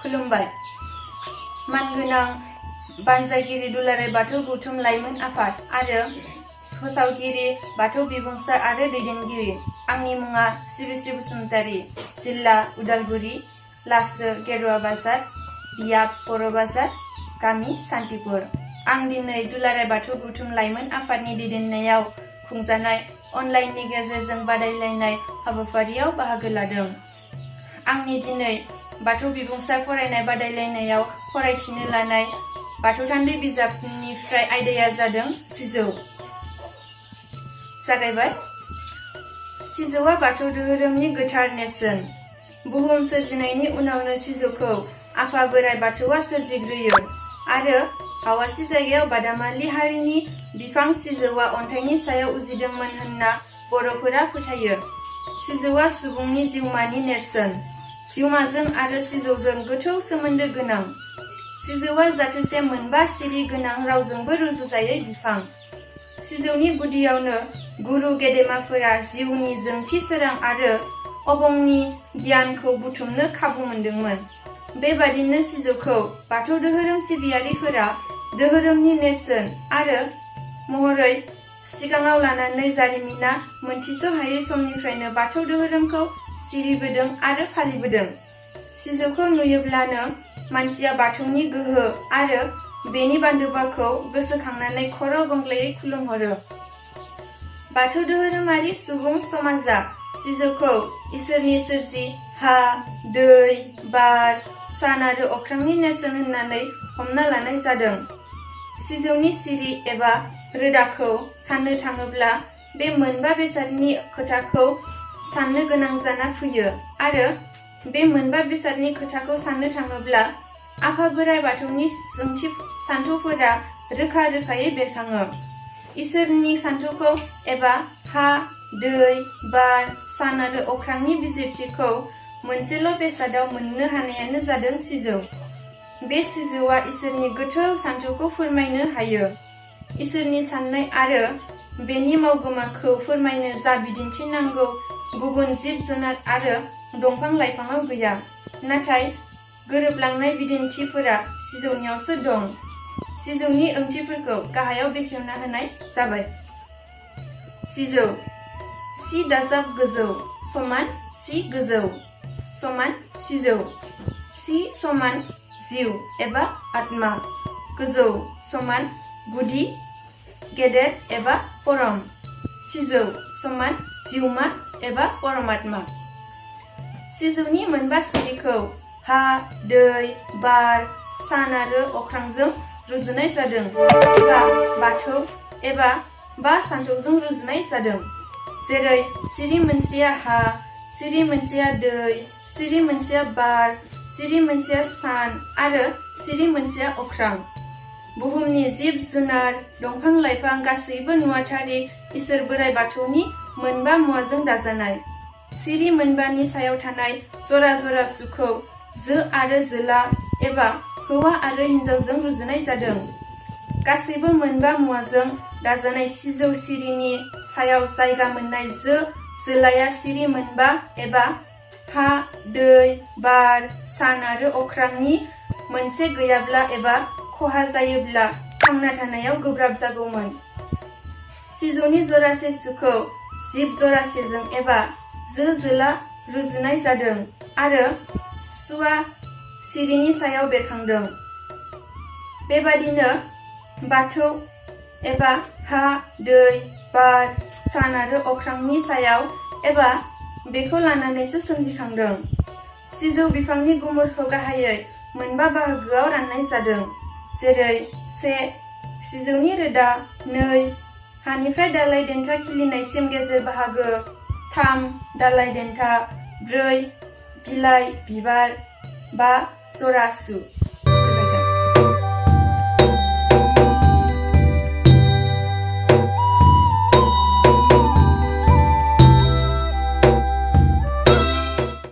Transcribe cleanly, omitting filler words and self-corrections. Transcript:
खुलुमबाय। मानगोनां बानजायगिरि दुलाराय बाथौ गौथुम लाइमोन आफाद आरो फोसावगिरि बाथौ बिबुंसार आरो दैदेनगिरि। आंनि मुङा सिबिश्री बसुमतारी, जिल्ला उदालगुरि, लासो गेरुवा बाजार, बियाब बर' बाजार, गामि सान्तिपुर। आं दिनै दुलाराय बाथौ गौथुम लाइमोन आफादनि दैदेननायाव खुंजानाय अनलाइननि गेजेरजों बादायलायनाय हाबाफारियाव बाहागो लादों। आंनि दिनै बाथौ बिबुंसार फरायनाय बादायलायनायाव फरायथिनो लानाय बाथौ थान्दै बिजाबनिफ्राय आयदाया जादों सिजौ। जागायबाय। सिजौआ बाथौ धोरोमनि गोथार नेरसोन। बुहुम सोरजिनायनि उनावनो सिजौखौ आफा बोराइ बाथौआ सोरजिग्रोयो आरो हावासि जायगायाव बादामालि हारिनि बिफां सिजौआ अन्थाइनि सायाव उजिदोंमोन होनना बर'फोरा फोथायो। सिजौआ सुबुंनि जिउमानि नेरसोन। जिउमाजों आरो सिजौजों गोथौ सोमोन्दो गोनां। सिजौआ जाथोसे मोनबा सिरि गोनां रावजोंबो रुजुजायै बिफां। सिजौनि गुदियावनो गुरु गेदेमाफोरा जिउनि जोंथि सोरां आरो अबंनि गियानखौ बुथुमनो खाबु मोनदोंमोन। बेबादिनो सिजौखौ बाथौ धोरोम सिबियारिफोरा धोरोमनि नेरसोन आरो महरै सिगाङाव लानानै जारिमिना मोनथिस' हायै समनिफ्रायनो बाथौ धोरोमखौ सिबिबोदों आरो फालिबोदों। सिजौखौ नुयोब्लानो मानसिया बाथौनि गोहो आरो बेनि बान्दोबाखौ गोसोखांनानै खर' गंग्लायै खुलुमहरो। बाथौ धोरोमारि सुबुं समाजा सिजौखौ इसोरनि सोरजि हा, दै, बार, सान आरो अख्रांनि नेरसोन होननानै हमना लानाय जादों। सिजौनि सिरि एबा रोदाखौ साननो थाङोब्ला बे मोनबा बेसादनि खोथाखौ साननो गोनां जाना फैयो आरो बे मोनबा बेसादनि खोथाखौ साननो थाङोब्ला आफा बोराइ बाथौनि सान्थौफोरा रोखा रोखायै बेरखाङो। इसोरनि सान्थौखौ एबा हा, दै, बार, सान आरो अख्रांनि बिजिरथिखौ मोनसेल' बेसादाव मोननो हानायानो जादों सिजौ। बे सिजौआ इसोरनि गोथौ सान्थौखौ फोरमायनो हायो। इसोरनि साननाय आरो बेनि मावगोमाखौ फोरमायनो जा बिदिन्थि नांगौ गुबुन जिब जुनार आरो दंफां लाइफाङाव गैया। नाथाय गोरोबलांनाय बिदिन्थिफोरा सिजौनियावसो दं। सिजौनि ओंथिफोरखौ गाहायाव बेखेवना होनाय जाबाय। सिजौ। सि दाजाब गोजौ समान सि गोजौ समान सिजौ। सि समान जिउ एबा आत्मा। गोजौ समान गुदि, गेदेर एबा परम। सिजौ समान जिउमा एबा परमात्मा। सिजौनि मोनबा सिरिखौ हा, दै, बार, सान आरो अख्रांजों रुजुनाय जादों एबा बाथौ एबा बा सान्थौजों रुजुनाय जादों। जेरै सिरि मोनसेया हा, सिरि मोनसेया दै, सिरि मोनसेया बार, सिरि मोनसेया सान आरो सिरि मोनसेया अख्रां। बुहुमनि जिब जुनार, दंफां लाइफां गासैबो नुवाथारि इसोर बोराइ बाथौनि मोनबा मुवाजों दाजानाय। सिरि मोनबानि सायाव थानाय जरा जरा सुखौ जो आरो जोला एबा हौवा आरो हिन्जावजों रुजुनाय जादों। गासैबो मोनबा मुवाजों दाजानाय सिजौ सिरिनि सायाव जायगा मोननाय जो जोलाया सिरि मोनबा एबा हा, दै, बार, सान आरो अख्रांनि मोनसे गैयाब्ला एबा खहा जायोब्ला थांना थानायाव गोब्राब जागौमोन। सिजौनि जरासे सुखौ जिब जरासेजों एबा जो जोला रुजुनाय जादों आरो सुआ सिरिनि सायाव बेरखांदों। बेबादिनो बाथौ एबा हा, दै, बार, सान आरो अख्रांनि सायाव एबा बेखौ लानानैसो सोमजिखांदों। सिजौ बिफांनि गुमुरखौ गाहायै मोनबा बाहागोआव राननाय जादों। जेरै से सिजौनि रोदा, नै हानिफ्राय दालाइ देन्था खिलिनायसिम गेजेर बाहागो, 3 दालाइ देन्था, 4 बिलाइ बिबार, 5 जरा सु।